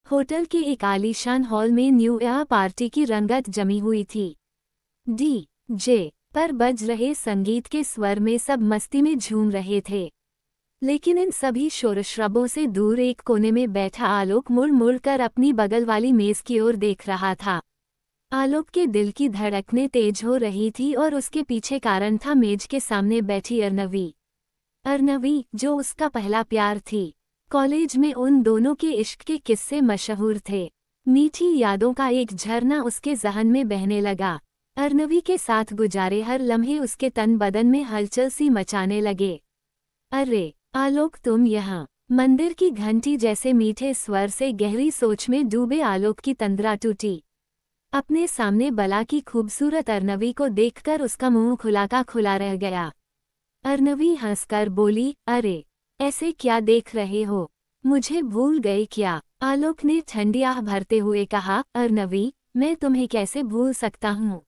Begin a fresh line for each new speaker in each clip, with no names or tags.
Hotel के एक आलीशान हॉल में न्यू ईयर पार्टी की रंगत जमी हुई थी। जे पर बज रहे संगीत के स्वर में सब मस्ती में झूम रहे थे। लेकिन इन सभी शोरशराबों से दूर एक कोने में बैठा आलोक मुड़ मुड़ कर अपनी बगल वाली मेज की ओर देख रहा था। आलोक के दिल की धड़कनें तेज हो रही थी और उसके पीछे कारण था मेज के सामने बैठी अर्नवी, जो उसका पहला प्यार थी। कॉलेज में उन दोनों के इश्क के किस्से मशहूर थे। मीठी यादों का एक झरना उसके ज़हन में बहने लगा। अर्नवी के साथ गुजारे हर लम्हे उसके तन बदन में हलचल सी मचाने लगे। अरे आलोक, तुम यहाँ! मंदिर की घंटी जैसे मीठे स्वर से गहरी सोच में डूबे आलोक की तंद्रा टूटी। अपने सामने बला की खूबसूरत अर्नवी को देखकर उसका मुंह खुला का खुला रह गया। अर्नवी हंसकर बोली, अरे ऐसे क्या देख रहे हो? मुझे भूल गए क्या? आलोक ने ठंडी आह भरते हुए कहा, अर्नवी, मैं तुम्हें कैसे भूल सकता हूँ?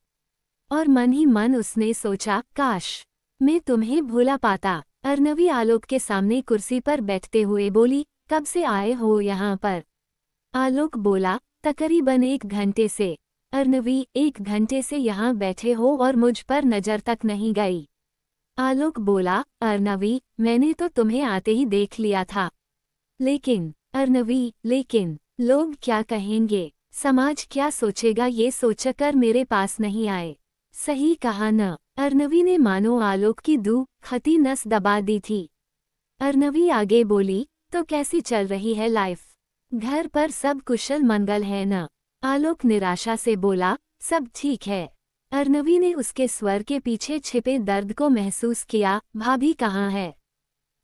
और मन ही मन उसने सोचा, काश मैं तुम्हें भूला पाता। अर्नवी आलोक के सामने कुर्सी पर बैठते हुए बोली, कब से आए हो यहाँ पर? आलोक बोला, तकरीबन 1 घंटे से। अर्नवी, 1 घंटे से यहाँ बैठे हो और मुझ पर नजर तक नहीं गई। आलोक बोला, अर्नवी, मैंने तो तुम्हें आते ही देख लिया था। लेकिन लोग क्या कहेंगे, समाज क्या सोचेगा, ये सोचकर मेरे पास नहीं आए। सही कहा न? अर्नवी ने मानो आलोक की खती नस दबा दी थी। अर्नवी आगे बोली, तो कैसी चल रही है लाइफ? घर पर सब कुशल मंगल है न? आलोक निराशा से बोला, सब ठीक है। अर्नवी ने उसके स्वर के पीछे छिपे दर्द को महसूस किया। भाभी कहाँ है?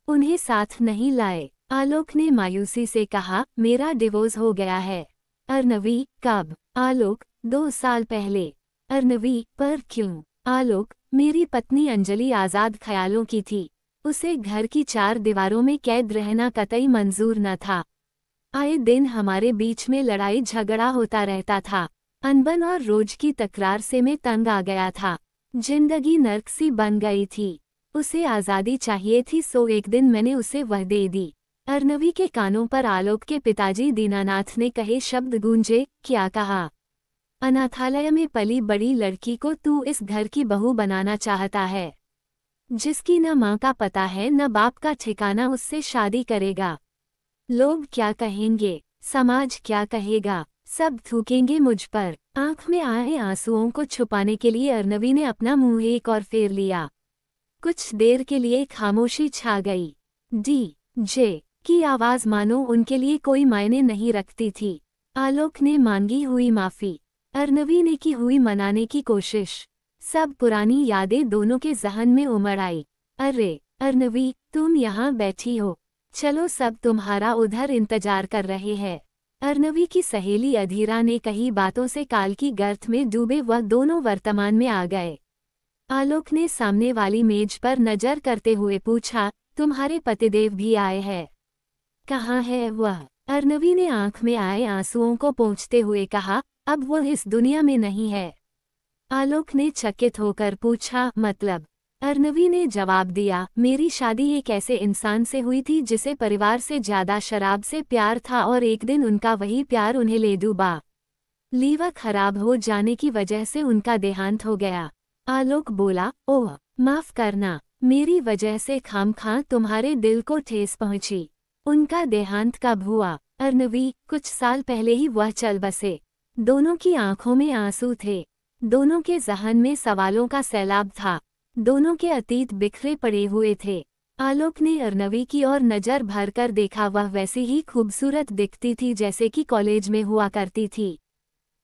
उन्हें साथ नहीं लाए? आलोक ने मायूसी से कहा, मेरा डिवोर्स हो गया है। अर्नवी, कब? आलोक, 2 साल पहले। अर्नवी, पर क्यों? आलोक, मेरी पत्नी अंजलि आज़ाद ख्यालों की थी। उसे घर की 4 दीवारों में कैद रहना कतई मंजूर न था। आए दिन हमारे बीच में लड़ाई झगड़ा होता रहता था। अनबन और रोज की तकरार से मैं तंग आ गया था। जिंदगी नर्क सी बन गई थी। उसे आज़ादी चाहिए थी, सो एक दिन मैंने उसे वह दे दी। अर्नवी के कानों पर आलोक के पिताजी दीनानाथ ने कहे शब्द गूंजे, क्या कहा? अनाथालय में पली बड़ी लड़की को तू इस घर की बहू बनाना चाहता है? जिसकी न माँ का पता है न बाप का ठिकाना, उससे शादी करेगा? लोग क्या कहेंगे? समाज क्या कहेगा? सब थूकेंगे मुझ पर। आंख में आए आंसुओं को छुपाने के लिए अर्नवी ने अपना मुंह एक और फेर लिया। कुछ देर के लिए खामोशी छा गई। जे की आवाज मानो उनके लिए कोई मायने नहीं रखती थी। आलोक ने मांगी हुई माफी, अर्नवी ने की हुई मनाने की कोशिश। सब पुरानी यादें दोनों के जहन में उमड़ आई। अरे अर्नवी, तुम यहाँ बैठी हो, चलो सब तुम्हारा उधर इंतजार कर रहे हैं। अर्नवी की सहेली अधीरा ने कही बातों से काल की गर्त में डूबे वह दोनों वर्तमान में आ गए। आलोक ने सामने वाली मेज पर नजर करते हुए पूछा, तुम्हारे पतिदेव भी आए हैं? कहाँ है वह? अर्नवी ने आंख में आए आंसुओं को पोंछते हुए कहा, अब वह इस दुनिया में नहीं है। आलोक ने चकित होकर पूछा, मतलब? अर्नवी ने जवाब दिया, मेरी शादी एक ऐसे इंसान से हुई थी जिसे परिवार से ज्यादा शराब से प्यार था और एक दिन उनका वही प्यार उन्हें ले डूबा। लीवर खराब हो जाने की वजह से उनका देहांत हो गया। आलोक बोला, ओह माफ करना, मेरी वजह से खामखां तुम्हारे दिल को ठेस पहुंची। उनका देहांत कब हुआ? अर्नवी, कुछ साल पहले ही वह चल बसे। दोनों की आंखों में आंसू थे, दोनों के जहन में सवालों का सैलाब था, दोनों के अतीत बिखरे पड़े हुए थे। आलोक ने अर्नवी की ओर नजर भरकर देखा, वह वैसी ही खूबसूरत दिखती थी जैसे कि कॉलेज में हुआ करती थी।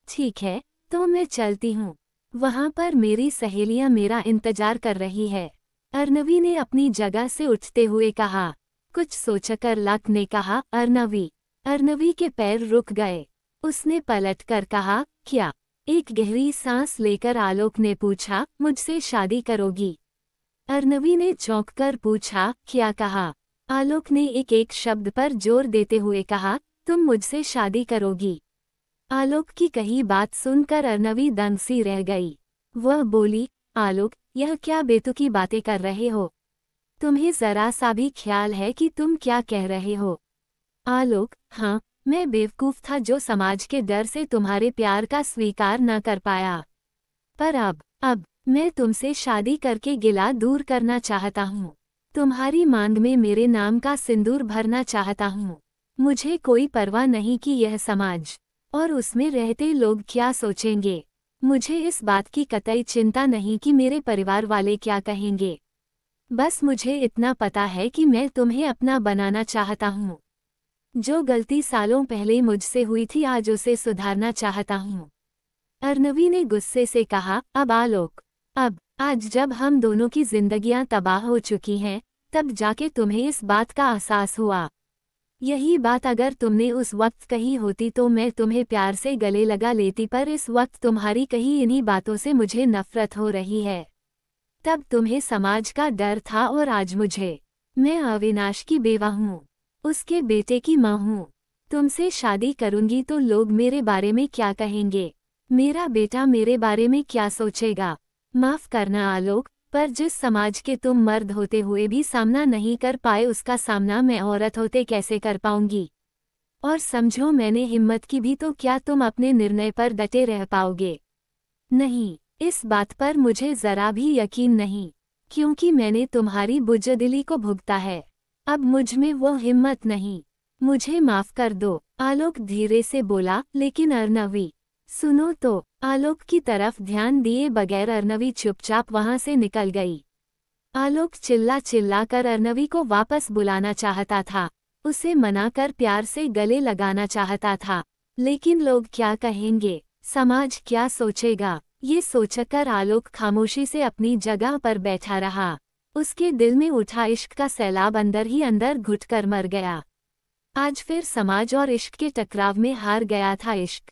ठीक है, तो मैं चलती हूँ, वहाँ पर मेरी सहेलियाँ मेरा इंतजार कर रही है। अर्नवी ने अपनी जगह से उठते हुए कहा। कुछ सोचकर लक ने कहा, अर्नवी। अर्नवी के पैर रुक गए। उसने पलटकर कहा, क्या? एक गहरी सांस लेकर आलोक ने पूछा, मुझसे शादी करोगी? अर्नवी ने चौंककर पूछा, क्या कहा? आलोक ने एक एक शब्द पर जोर देते हुए कहा, तुम मुझसे शादी करोगी? आलोक की कही बात सुनकर अर्नवी दंग सी रह गई। वह बोली, आलोक, यह क्या बेतुकी बातें कर रहे हो? तुम्हें जरा सा भी ख्याल है कि तुम क्या कह रहे हो? आलोक, हाँ, मैं बेवकूफ़ था जो समाज के डर से तुम्हारे प्यार का स्वीकार न कर पाया। पर अब मैं तुमसे शादी करके गिला दूर करना चाहता हूँ। तुम्हारी मांग में मेरे नाम का सिंदूर भरना चाहता हूँ। मुझे कोई परवाह नहीं कि यह समाज और उसमें रहते लोग क्या सोचेंगे। मुझे इस बात की कतई चिंता नहीं कि मेरे परिवार वाले क्या कहेंगे। बस मुझे इतना पता है कि मैं तुम्हें अपना बनाना चाहता हूँ। जो गलती सालों पहले मुझसे हुई थी आज उसे सुधारना चाहता हूँ। अर्नवी ने गुस्से से कहा, अब आलोक, अब आज जब हम दोनों की जिंदगियां तबाह हो चुकी हैं, तब जाके तुम्हें इस बात का एहसास हुआ। यही बात अगर तुमने उस वक्त कही होती तो मैं तुम्हें प्यार से गले लगा लेती, पर इस वक्त तुम्हारी कही इन्हीं बातों से मुझे नफरत हो रही है। तब तुम्हें समाज का डर था और आज मुझे। मैं अविनाश की बेवा हूँ, उसके बेटे की माँ हूँ। तुमसे शादी करूंगी तो लोग मेरे बारे में क्या कहेंगे, मेरा बेटा मेरे बारे में क्या सोचेगा। माफ करना आलोक, पर जिस समाज के तुम मर्द होते हुए भी सामना नहीं कर पाए उसका सामना मैं औरत होते कैसे कर पाऊंगी। और समझो मैंने हिम्मत की भी तो क्या तुम अपने निर्णय पर डटे रह पाओगे। नहीं, इस बात पर मुझे जरा भी यकीन नहीं, क्योंकि मैंने तुम्हारी बुजदिली को भुगता है। अब मुझ में वो हिम्मत नहीं। मुझे माफ कर दो, आलोक धीरे से बोला। लेकिन अर्नवी, सुनो तो। आलोक की तरफ ध्यान दिए बगैर अर्नवी चुपचाप वहां से निकल गई। आलोक चिल्ला चिल्ला कर अर्नवी को वापस बुलाना चाहता था, उसे मना कर प्यार से गले लगाना चाहता था, लेकिन लोग क्या कहेंगे, समाज क्या सोचेगा, ये सोचकर आलोक खामोशी से अपनी जगह पर बैठा रहा। उसके दिल में उठा इश्क का सैलाब अंदर ही अंदर घुटकर मर गया। आज फिर समाज और इश्क के टकराव में हार गया था इश्क।